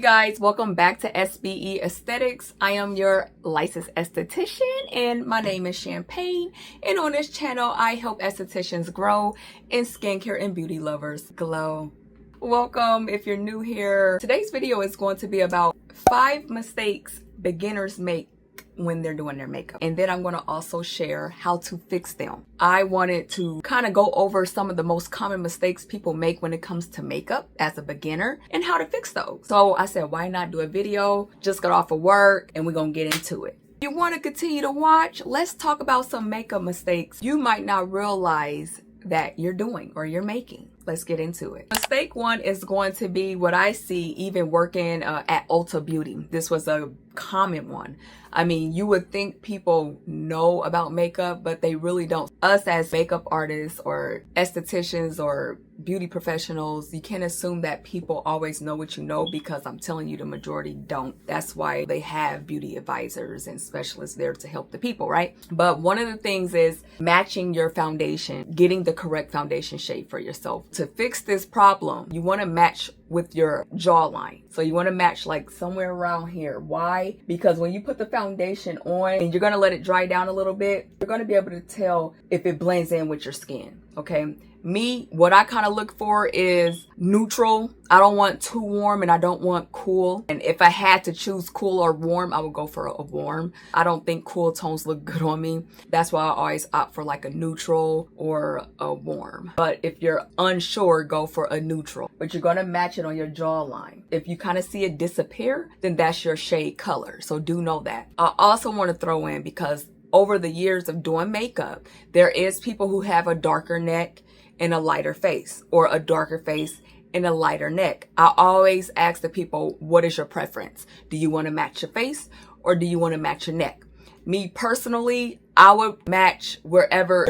guys, welcome back to SBE Aesthetics. I am your licensed esthetician and my name is Champagne, and on this channel I help estheticians grow and skincare and beauty lovers glow. Welcome if you're new here. Today's video is going to be about 5 mistakes beginners make when they're doing their makeup, and then I'm going to also share how to fix them. I wanted to kind of go over some of the most common mistakes people make when it comes to makeup as a beginner and how to fix those. So I said, why not do a video? Just got off of work and we're gonna get into it. If you want to continue to watch, let's talk about some makeup mistakes you might not realize that you're doing or you're making. Let's get into it. Mistake 1 is going to be what I see even working at Ulta Beauty. This was a common one. I mean, you would think people know about makeup, but they really don't. Us as makeup artists or estheticians or beauty professionals, you can't assume that people always know what you know, because I'm telling you, the majority don't. That's why they have beauty advisors and specialists there to help the people, right? But one of the things is matching your foundation, getting the correct foundation shade for yourself. To fix this problem, you want to match with your jawline. So you want to match like somewhere around here. Why? Because when you put the foundation on and you're going to let it dry down a little bit, you're going to be able to tell if it blends in with your skin. Okay. Me, what I kind of look for is neutral. I don't want too warm and I don't want cool. And if I had to choose cool or warm, I would go for a warm. I don't think cool tones look good on me. That's why I always opt for like a neutral or a warm. But if you're unsure, go for a neutral. But you're going to match it on your jawline. If you kind of see it disappear, then that's your shade color. So do know that. I also want to throw in, because over the years of doing makeup, there is people who have a darker neck and a lighter face, or a darker face and a lighter neck. I always ask the people, what is your preference? Do you want to match your face or do you want to match your neck? Me personally, I would match wherever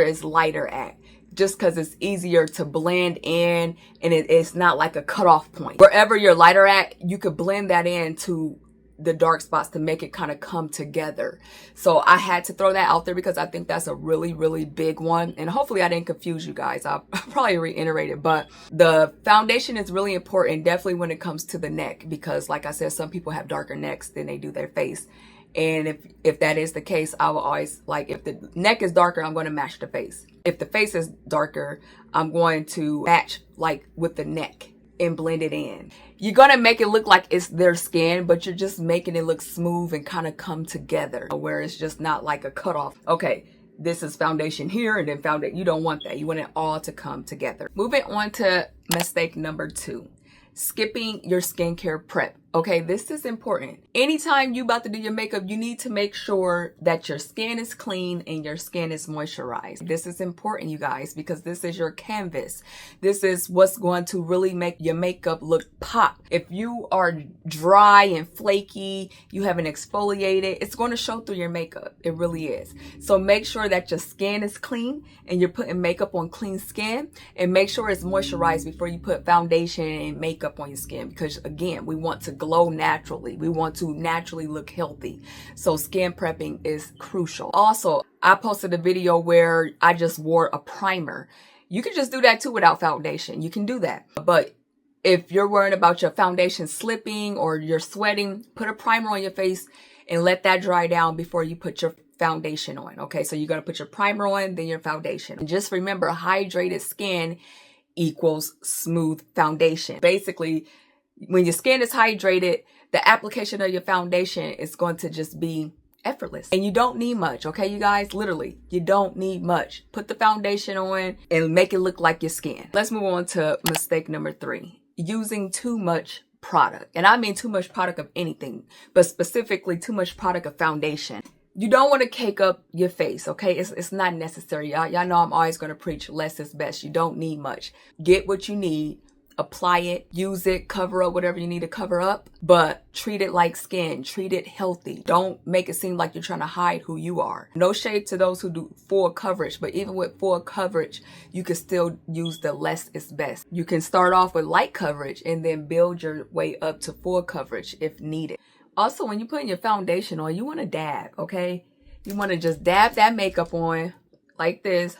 is lighter at, just because it's easier to blend in and it's not like a cutoff point. Wherever you're lighter at, you could blend that in to the dark spots to make it kind of come together. So I had to throw that out there because I think that's a really, really big one. And hopefully I didn't confuse you guys. I'll probably reiterate it, but the foundation is really important, definitely when it comes to the neck, because like I said, some people have darker necks than they do their face. And if that is the case, I will always, like, if the neck is darker, I'm going to match the face. If the face is darker, I'm going to match like with the neck and blend it in. You're gonna make it look like it's their skin, but you're just making it look smooth and kind of come together, where it's just not like a cutoff. Okay, this is foundation here and then foundation. You don't want that. You want it all to come together. Moving on to mistake number 2, skipping your skincare prep. Okay, this is important. Anytime you about to do your makeup, you need to make sure that your skin is clean and your skin is moisturized. This is important, you guys, because this is your canvas. This is what's going to really make your makeup look pop. If you are dry and flaky, you haven't exfoliated, it's going to show through your makeup. It really is. So make sure that your skin is clean and you're putting makeup on clean skin, and make sure it's moisturized before you put foundation and makeup on your skin, because again, we want to glow naturally. We want to naturally look healthy. So skin prepping is crucial. Also, I posted a video where I just wore a primer. You can just do that too without foundation. You can do that. But if you're worried about your foundation slipping or you're sweating, put a primer on your face and let that dry down before you put your foundation on. Okay, so you're going to put your primer on, then your foundation. And just remember, hydrated skin equals smooth foundation. Basically, when your skin is hydrated, the application of your foundation is going to just be effortless. And you don't need much, okay, you guys? Literally, you don't need much. Put the foundation on and make it look like your skin. Let's move on to mistake number 3, using too much product. And I mean too much product of anything, but specifically too much product of foundation. You don't want to cake up your face, okay? It's not necessary. Y'all know I'm always going to preach less is best. You don't need much. Get what you need. Apply it, use it, cover up whatever you need to cover up, but treat it like skin, treat it healthy. Don't make it seem like you're trying to hide who you are. No shade to those who do full coverage, but even with full coverage, you can still use the less is best. You can start off with light coverage and then build your way up to full coverage if needed. Also, when you're putting your foundation on, you want to dab, okay? You want to just dab that makeup on like this.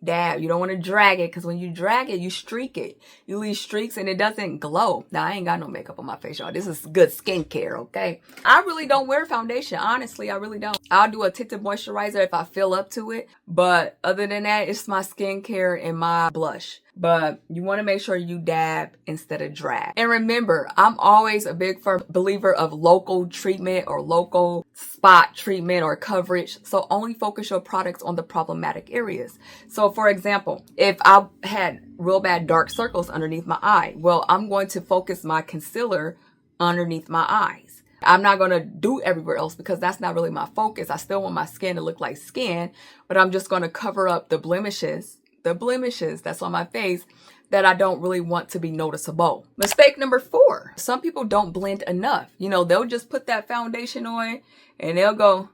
dab. You don't want to drag it, because when you drag it, you streak it. You leave streaks and it doesn't glow. Now, I ain't got no makeup on my face, y'all. This is good skincare, okay? I really don't wear foundation. Honestly, I really don't. I'll do a tinted moisturizer if I feel up to it. But other than that, it's my skincare and my blush. But you want to make sure you dab instead of drag. And remember, I'm always a big firm believer of local treatment or local spot treatment or coverage. So only focus your products on the problematic areas. So for example, if I had real bad dark circles underneath my eye, well, I'm going to focus my concealer underneath my eyes. I'm not going to do everywhere else because that's not really my focus. I still want my skin to look like skin, but I'm just going to cover up the blemishes that's on my face that I don't really want to be noticeable. Mistake number 4. Some people don't blend enough. You know, they'll just put that foundation on and they'll go,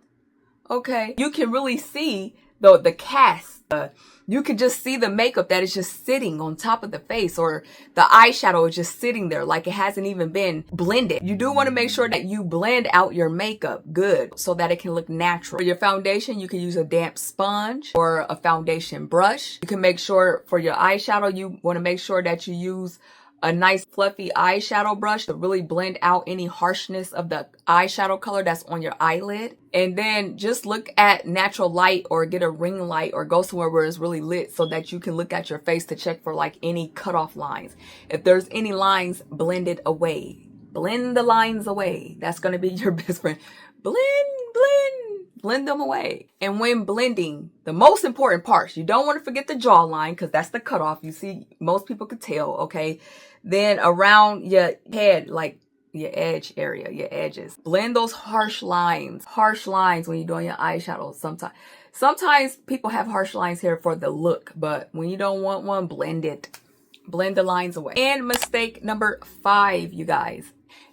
okay. You can really see the cast. You can just see the makeup that is just sitting on top of the face, or the eyeshadow is just sitting there like it hasn't even been blended. You do want to make sure that you blend out your makeup good so that it can look natural. For your foundation, you can use a damp sponge or a foundation brush. You can make sure for your eyeshadow, you want to make sure that you use a nice fluffy eyeshadow brush to really blend out any harshness of the eyeshadow color that's on your eyelid. And then just look at natural light or get a ring light or go somewhere where it's really lit so that you can look at your face to check for like any cutoff lines. If there's any lines, blend it away. Blend the lines away. That's going to be your best friend. Blend them away. And when blending, the most important parts, you don't want to forget the jawline because that's the cutoff. You see, most people could tell, okay? Then around your head, like your edge area, your edges. Blend those harsh lines when you're doing your eyeshadow sometimes. Sometimes people have harsh lines here for the look, but when you don't want one, blend it. Blend the lines away. And mistake number 5, you guys,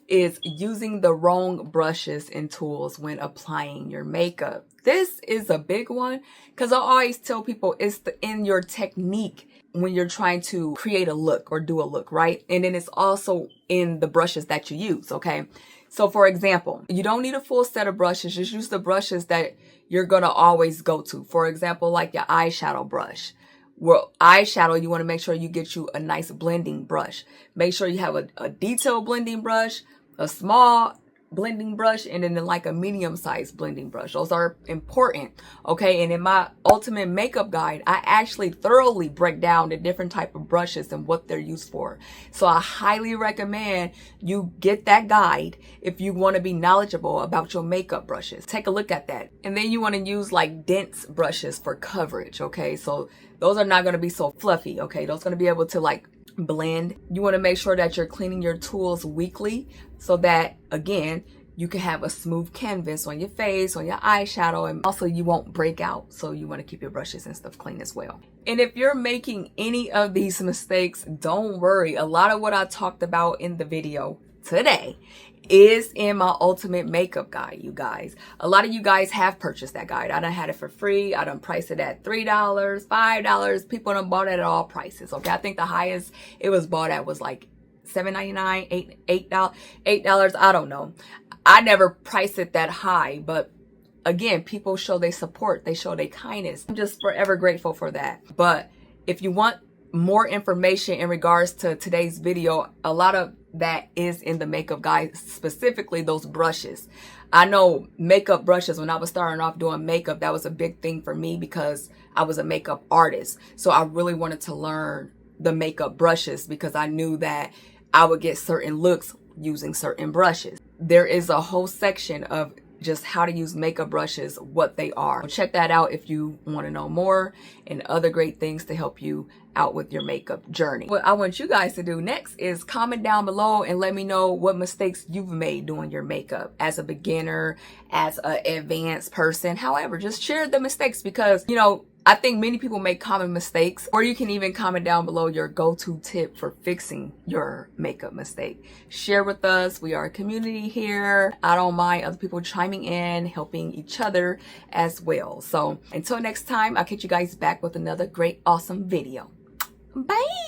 is using the wrong brushes and tools when applying your makeup. This is a big one because I always tell people it's in your technique when you're trying to create a look or do a look, right? And then it's also in the brushes that you use, okay? So for example, you don't need a full set of brushes. Just use the brushes that you're gonna always go to. For example, like your eyeshadow brush. Well, eyeshadow, you want to make sure you get you a nice blending brush. Make sure you have a detailed blending brush, a small blending brush, and then like a medium-sized blending brush. Those are important, okay? And in my ultimate makeup guide, I actually thoroughly break down the different type of brushes and what they're used for. So I highly recommend you get that guide if you want to be knowledgeable about your makeup brushes. Take a look at that. And then you want to use like dense brushes for coverage, okay? So those are not going to be so fluffy, okay? Those are going to be able to like blend. You want to make sure that you're cleaning your tools weekly so that, again, you can have a smooth canvas on your face, on your eyeshadow, and also you won't break out. So you want to keep your brushes and stuff clean as well. And if you're making any of these mistakes, don't worry. A lot of what I talked about in the video today is in my ultimate makeup guide, you guys. A lot of you guys have purchased that guide. I done had it for free. I done priced it at $3, $5. People done bought it at all prices, okay? I think the highest it was bought at was like $7.99, $8. I don't know. I never priced it that high, but again, people show their support. They show their kindness. I'm just forever grateful for that. But if you want more information in regards to today's video, a lot of that is in the makeup guide, specifically those brushes. I know makeup brushes, when I was starting off doing makeup, that was a big thing for me because I was a makeup artist. So I really wanted to learn the makeup brushes because I knew that I would get certain looks using certain brushes. There is a whole section of just how to use makeup brushes, what they are. Check that out if you want to know more and other great things to help you out with your makeup journey. What I want you guys to do next is comment down below and let me know what mistakes you've made doing your makeup as a beginner, as an advanced person. However, just share the mistakes because, you know, I think many people make common mistakes, or you can even comment down below your go-to tip for fixing your makeup mistake. Share with us. We are a community here. I don't mind other people chiming in, helping each other as well. So until next time, I'll catch you guys back with another great, awesome video. Bye.